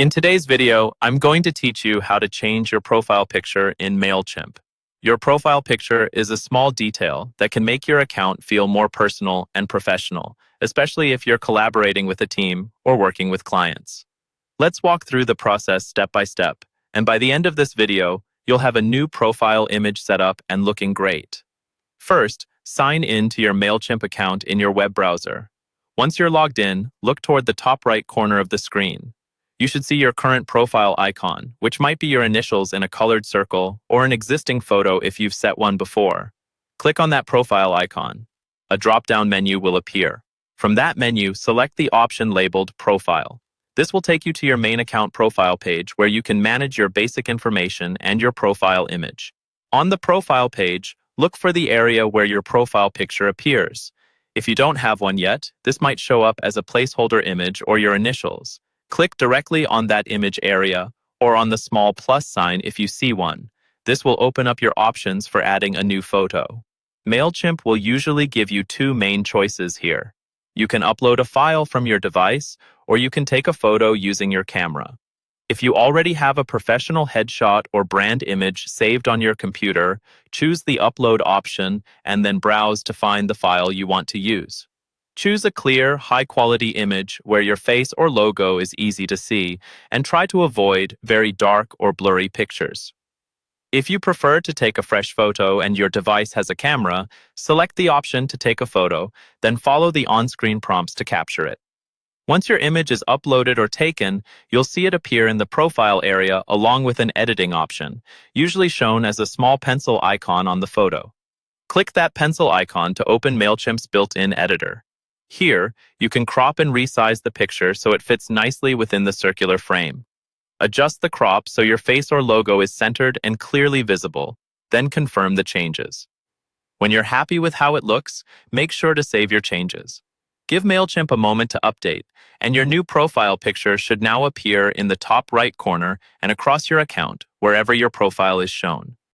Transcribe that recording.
In today's video, I'm going to teach you how to change your profile picture in Mailchimp. Your profile picture is a small detail that can make your account feel more personal and professional, especially if you're collaborating with a team or working with clients. Let's walk through the process step by step, and by the end of this video, you'll have a new profile image set up and looking great. First, sign in to your Mailchimp account in your web browser. Once you're logged in, look toward the top right corner of the screen. You should see your current profile icon, which might be your initials in a colored circle or an existing photo if you've set one before. Click on that profile icon. A drop-down menu will appear. From that menu, select the option labeled Profile. This will take you to your main account profile page where you can manage your basic information and your profile image. On the profile page, look for the area where your profile picture appears. If you don't have one yet, this might show up as a placeholder image or your initials. Click directly on that image area or on the small plus sign if you see one. This will open up your options for adding a new photo. Mailchimp will usually give you two main choices here. You can upload a file from your device, or you can take a photo using your camera. If you already have a professional headshot or brand image saved on your computer, choose the upload option and then browse to find the file you want to use. Choose a clear, high-quality image where your face or logo is easy to see, and try to avoid very dark or blurry pictures. If you prefer to take a fresh photo and your device has a camera, select the option to take a photo, then follow the on-screen prompts to capture it. Once your image is uploaded or taken, you'll see it appear in the profile area along with an editing option, usually shown as a small pencil icon on the photo. Click that pencil icon to open Mailchimp's built-in editor. Here, you can crop and resize the picture so it fits nicely within the circular frame. Adjust the crop so your face or logo is centered and clearly visible, then confirm the changes. When you're happy with how it looks, make sure to save your changes. Give Mailchimp a moment to update, and your new profile picture should now appear in the top right corner and across your account, wherever your profile is shown.